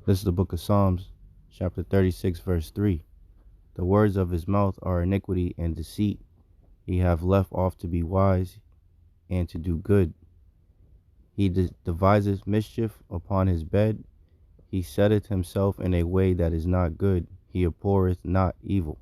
This is the book of Psalms, chapter 36, verse 3. The words of his mouth are iniquity and deceit. He hath left off to be wise and to do good. He deviseth mischief upon his bed. He setteth himself in a way that is not good. He abhorreth not evil.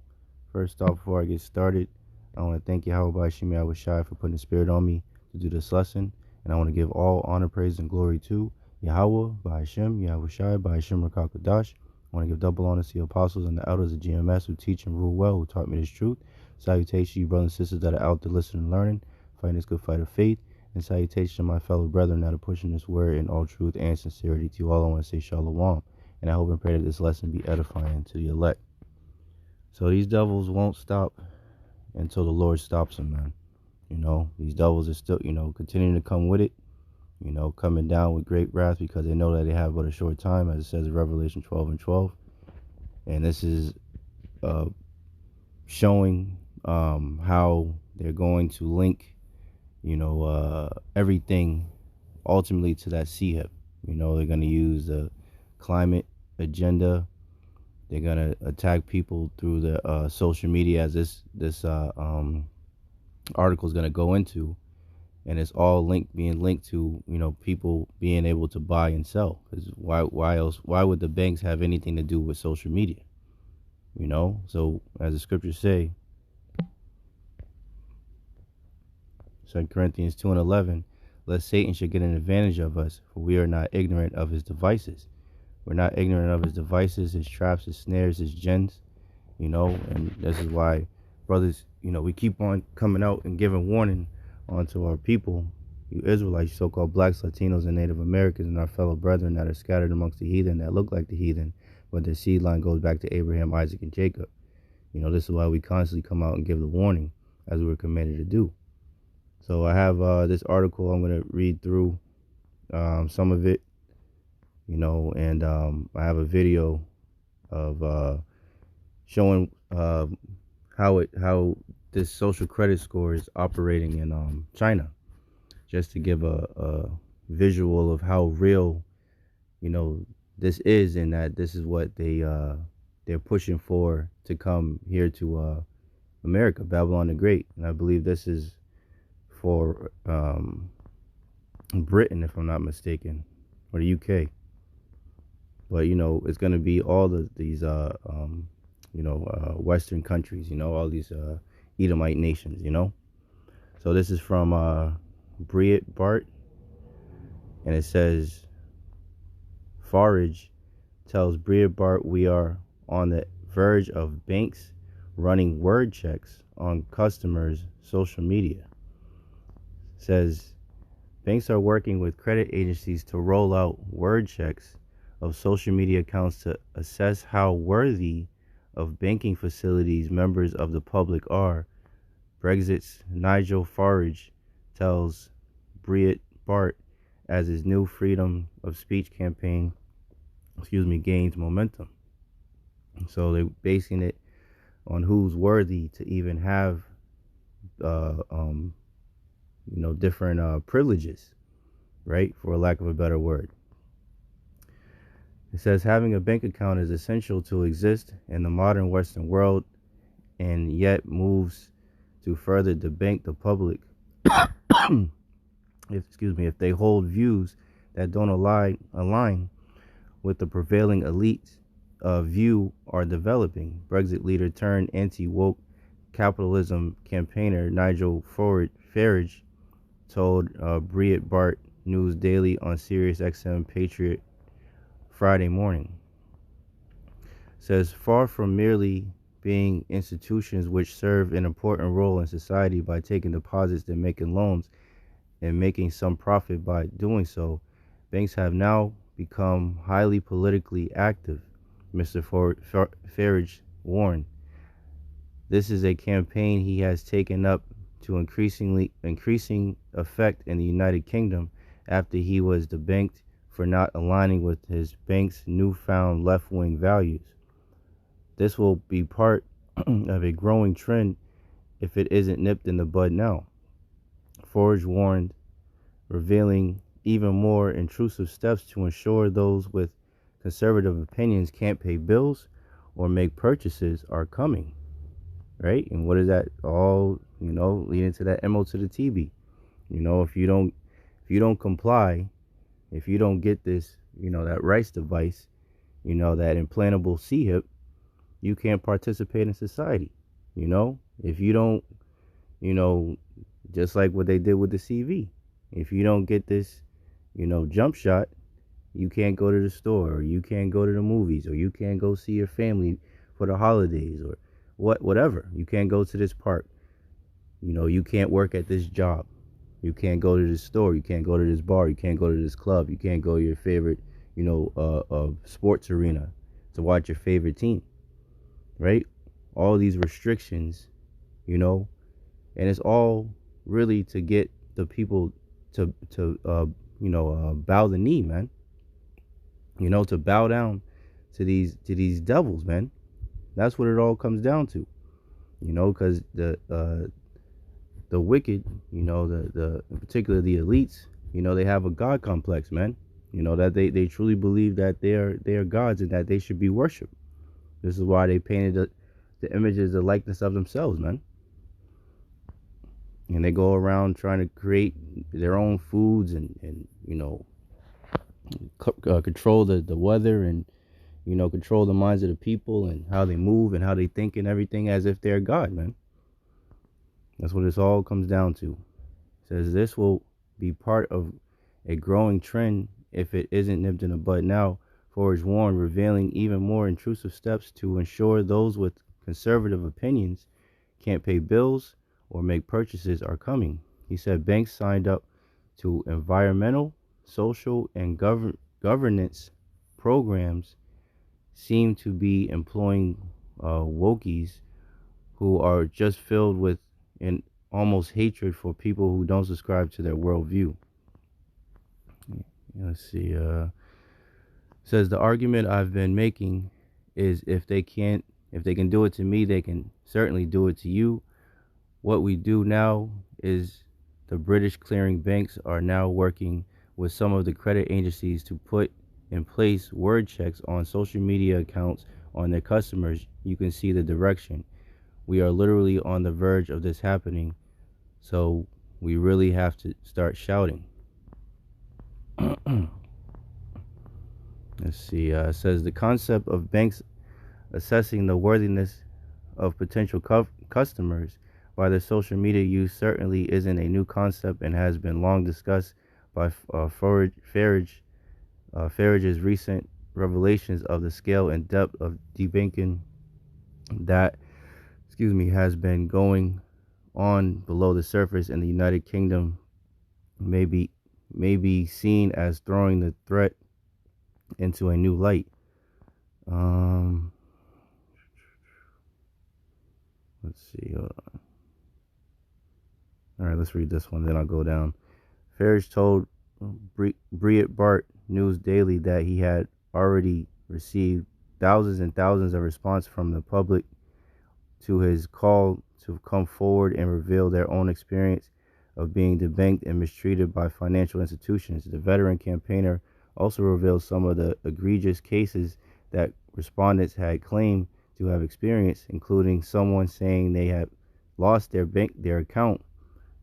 First off, before I get started, I want to thank Yahawah, Bahasham, Yahawashi for putting the spirit on me to do this lesson. And I want to give all honor, praise, and glory to Yahawah, Bahasham, Yahawashi, Bahasham Rakakadash. I want to give double honor to the apostles and the elders of GMS who teach and rule well, who taught me this truth. Salutation, you brothers and sisters that are out there listening and learning, fighting this good fight of faith. And salutation to my fellow brethren that are pushing this word in all truth and sincerity. To you all, I want to say shalom. And I hope and pray that this lesson be edifying to the elect. So these devils won't stop until the Lord stops them, man. You know, these devils are still, continuing to come with it, coming down with great wrath because they know that they have but a short time, as it says in Revelation 12:12. And this is showing how they're going to link, everything ultimately to that CHIP. They're going to use the climate agenda. They're going to attack people through the social media, as this article is going to go into. And it's all being linked to, people being able to buy and sell. Because why would the banks have anything to do with social media? So as the scriptures say, 2 Corinthians 2:11, lest Satan should get an advantage of us, for we are not ignorant of his devices. We're not ignorant of his devices, his traps, his snares, his gens, and this is why, brothers, we keep on coming out and giving warning onto our people, you Israelites, so-called blacks, Latinos, and Native Americans, and our fellow brethren that are scattered amongst the heathen that look like the heathen, but their seed line goes back to Abraham, Isaac, and Jacob. This is why we constantly come out and give the warning, as we were commanded to do. So I have this article. I'm going to read through some of it, and I have a video of showing how this social credit score is operating in China, just to give a visual of how real, this is, and that this is what they're pushing for to come here to America, Babylon the Great. And I believe this is for Britain, if I'm not mistaken, or the UK. But it's going to be all these Western countries, all these Edomite nations, So this is from Breitbart, and it says, Verge tells Breitbart we are on the verge of banks running word checks on customers' social media. Says banks are working with credit agencies to roll out word checks of social media accounts to assess how worthy of banking facilities members of the public are. Brexit's Nigel Farage tells Breitbart as his new freedom of speech campaign, gains momentum. So they're basing it on who's worthy to even have different privileges, right? For lack of a better word. It says having a bank account is essential to exist in the modern Western world, and yet moves to further debank the public if they hold views that don't align with the prevailing elite view are developing. Brexit leader turned anti-woke capitalism campaigner Nigel Farage told Breitbart News Daily on Sirius XM Patriot Friday morning. Says far from merely being institutions which serve an important role in society by taking deposits and making loans and making some profit by doing so, banks have now become highly politically active, Mr. Farage warned. This is a campaign he has taken up to increasing effect in the United Kingdom after he was debanked for not aligning with his bank's newfound left-wing values. This will be part of a growing trend if it isn't nipped in the bud now, Forge warned, revealing even more intrusive steps to ensure those with conservative opinions can't pay bills or make purchases are coming, right? And what is that all, leading to that MO to the TB? If you don't comply, if you don't get this, that rice device, that implantable C-hip, you can't participate in society. If you don't, you know, just like what they did with the CV, if you don't get this, jump shot, you can't go to the store, or you can't go to the movies, or you can't go see your family for the holidays, or whatever. You can't go to this park. You can't work at this job. You can't go to this store. You can't go to this bar. You can't go to this club. You can't go to your favorite, sports arena to watch your favorite team, right? All these restrictions, you know, and it's all really to get the people to bow the knee, man. To bow down to these devils, man. That's what it all comes down to, because the wicked, the in particular the elites, they have a god complex, man. That they truly believe that they are gods and that they should be worshipped. This is why they painted the images, the likeness of themselves, man. And they go around trying to create their own foods and control the weather and control the minds of the people and how they move and how they think and everything as if they're God, man. That's what this all comes down to. It says this will be part of a growing trend if it isn't nipped in the bud now. Verge warned, revealing even more intrusive steps to ensure those with conservative opinions can't pay bills or make purchases are coming. He said banks signed up to environmental, social, and governance programs seem to be employing wokies who are just filled with an almost hatred for people who don't subscribe to their worldview. Let's see. Says the argument I've been making is if they can do it to me, they can certainly do it to you. What we do now is the British clearing banks are now working with some of the credit agencies to put in place word checks on social media accounts on their customers. You can see the direction. We are literally on the verge of this happening, so we really have to start shouting. Let's see. It says the concept of banks assessing the worthiness of potential customers by their social media use certainly isn't a new concept and has been long discussed by Verge's recent revelations of the scale and depth of debanking that, has been going on below the surface in the United Kingdom may be seen as throwing the threat into a new light. Let's see. All right, let's read this one, then I'll go down. Verge told Breitbart News Daily that he had already received thousands and thousands of responses from the public to his call to come forward and reveal their own experience of being debanked and mistreated by financial institutions. The veteran campaigner also revealed some of the egregious cases that respondents had claimed to have experienced, including someone saying they had lost their account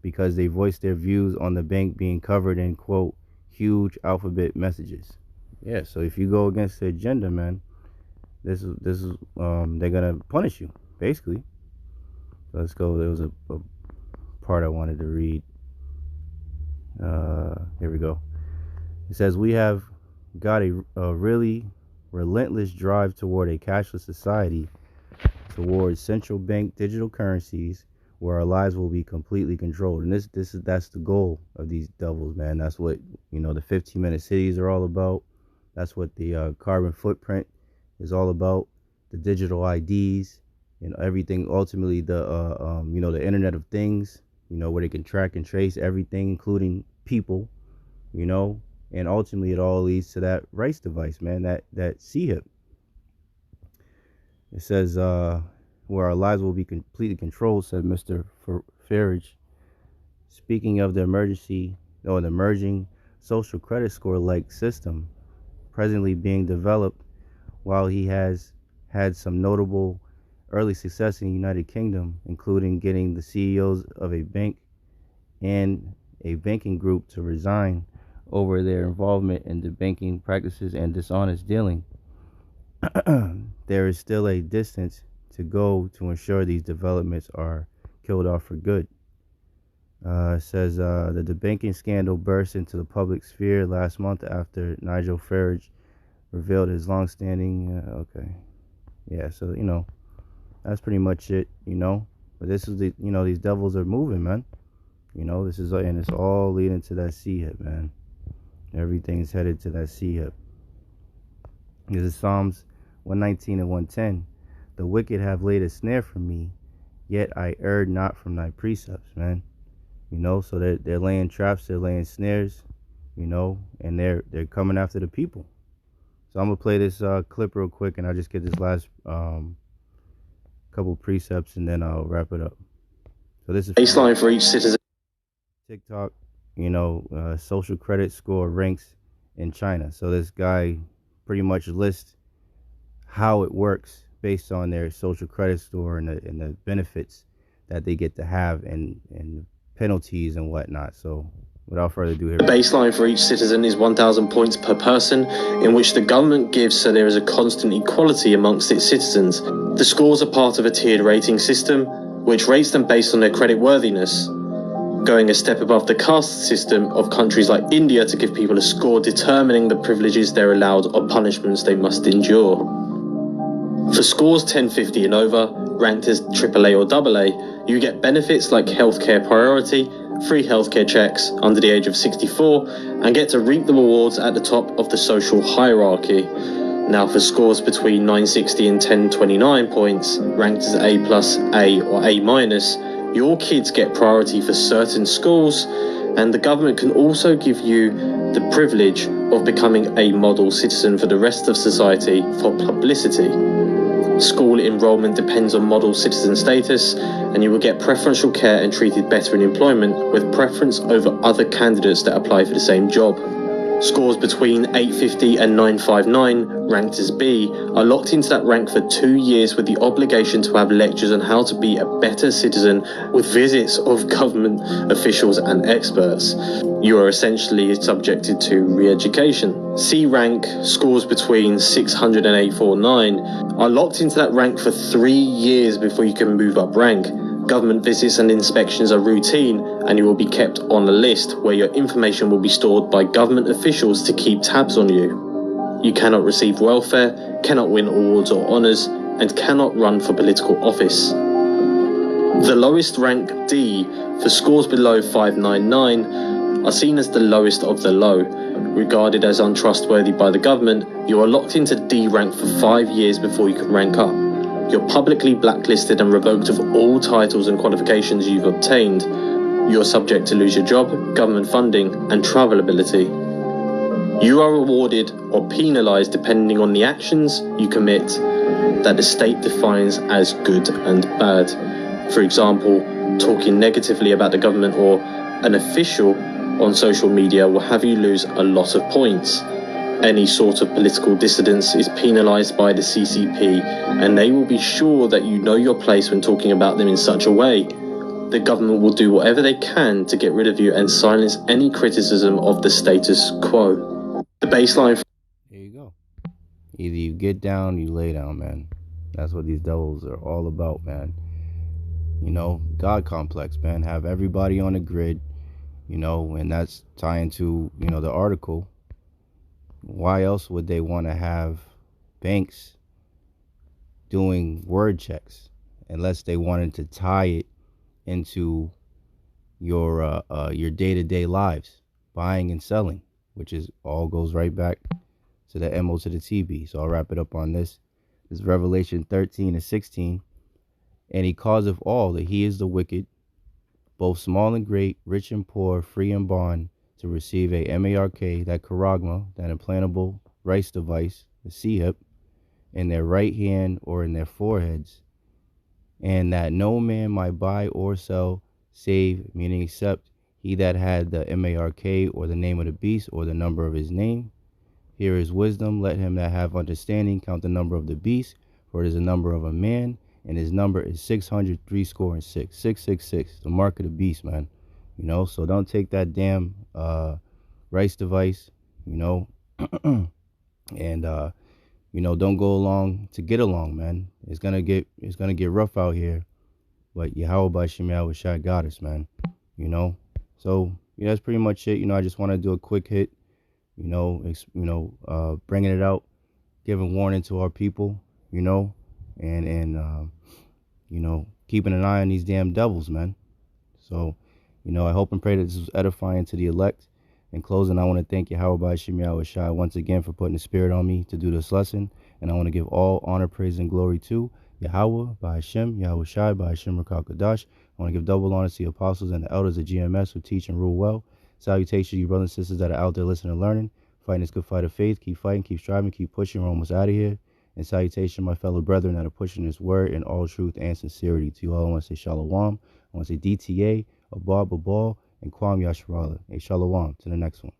because they voiced their views on the bank being covered in, quote, huge alphabet messages. Yeah, so if you go against the agenda, man, this is they're gonna punish you, basically. So let's go. There was a part I wanted to read. Here we go. It says we have got a really relentless drive toward a cashless society, towards central bank digital currencies, where our lives will be completely controlled. And that's the goal of these devils, man. That's what the 15-minute cities are all about. That's what the carbon footprint is all about. The digital IDs and everything. Ultimately, the Internet of Things. Where they can track and trace everything, including people. And ultimately, it all leads to that rice device, man. That C-hip. It says, where our lives will be completely controlled, said Mr. Verge. Speaking of the emerging social credit score-like system, presently being developed. While he has had some notable early success in the United Kingdom, including getting the CEOs of a bank and a banking group to resign over their involvement in the banking practices and dishonest dealing, there is still a distance to go to ensure these developments are killed off for good. It says that the banking scandal burst into the public sphere last month after Nigel Farage revealed his long-standing. Yeah. So that's pretty much it. But this is these devils are moving, man. This is and it's all leading to that sea hip, man. Everything's headed to that sea hip. This is Psalms 119 and 110. The wicked have laid a snare for me, yet I erred not from thy precepts, man. So they're laying traps, they're laying snares, and they're coming after the people. So I'm gonna play this clip real quick, and I'll just get this last couple precepts, and then I'll wrap it up. So this is baseline for each citizen. TikTok, social credit score ranks in China. So this guy pretty much lists how it works based on their social credit score and the benefits that they get to have and penalties and whatnot. So without further ado, here the baseline for each citizen is 1,000 points per person, in which the government gives so there is a constant equality amongst its citizens. The scores are part of a tiered rating system, which rates them based on their credit worthiness, going a step above the caste system of countries like India to give people a score determining the privileges they're allowed or punishments they must endure. For scores 10, 50 and over, ranked as AAA or AA, you get benefits like healthcare priority, free healthcare checks under the age of 64, and get to reap the rewards at the top of the social hierarchy. Now for scores between 960 and 1029 points, ranked as A+, A or A-, your kids get priority for certain schools, and the government can also give you the privilege of becoming a model citizen for the rest of society for publicity. School enrollment depends on model citizen status, and you will get preferential care and treated better in employment with preference over other candidates that apply for the same job. Scores between 850 and 959, ranked as B, are locked into that rank for 2 years with the obligation to have lectures on how to be a better citizen with visits of government officials and experts. You are essentially subjected to re-education. C rank, scores between 600 and 849, are locked into that rank for 3 years before you can move up rank. Government visits and inspections are routine, and you will be kept on a list where your information will be stored by government officials to keep tabs on you. You cannot receive welfare, cannot win awards or honours, and cannot run for political office. The lowest rank, D, for scores below 599, are seen as the lowest of the low. Regarded as untrustworthy by the government, you are locked into D rank for 5 years before you can rank up. You're publicly blacklisted and revoked of all titles and qualifications you've obtained. You're subject to lose your job, government funding, and travelability. You are rewarded or penalised depending on the actions you commit that the state defines as good and bad. For example, talking negatively about the government or an official on social media will have you lose a lot of points. Any sort of political dissidence is penalised by the CCP, and they will be sure that you know your place when talking about them in such a way. The government will do whatever they can to get rid of you and silence any criticism of the status quo. The baseline... There you go. Either you get down, you lay down, man. That's what these devils are all about, man. God complex, man. Have everybody on the grid, and that's tying to, the article. Why else would they want to have banks doing word checks unless they wanted to tie it into your day-to-day lives, buying and selling, which is all goes right back to the MO to the TB. So I'll wrap it up on this. This is Revelation 13 and 16. And he causeth all that he is the wicked, both small and great, rich and poor, free and bond, to receive a MARK, that charagma, that implantable rice device, the C-hip, in their right hand or in their foreheads, and that no man might buy or sell, save, meaning except he that had the MARK or the name of the beast or the number of his name. Here is wisdom. Let him that have understanding count the number of the beast, for it is the number of a man, and his number is 600 score and six. 666, the mark of the beast, man. So don't take that damn rice device, you know, and don't go along to get along, man. It's gonna get rough out here, but Bahasham Yahawashi got us, man. So yeah, that's pretty much it. I just want to do a quick hit, bringing it out, giving warning to our people, and keeping an eye on these damn devils, man. So, I hope and pray that this was edifying to the elect. In closing, I want to thank Yahawashi once again for putting the spirit on me to do this lesson. And I want to give all honor, praise, and glory to Yahawah, Bahasham, Yahawashi, Bahasham Rakakadash. I want to give double honor to the apostles and the elders of GMS who teach and rule well. Salutations, you brothers and sisters that are out there listening and learning. Fighting this good fight of faith. Keep fighting, keep striving, keep pushing. We're almost out of here. And salutation, my fellow brethren that are pushing this word in all truth and sincerity. To you all, I want to say shalom. I want to say DTA, Abab, Babal, and Kwam Yasharala. Hey, shalom. To the next one.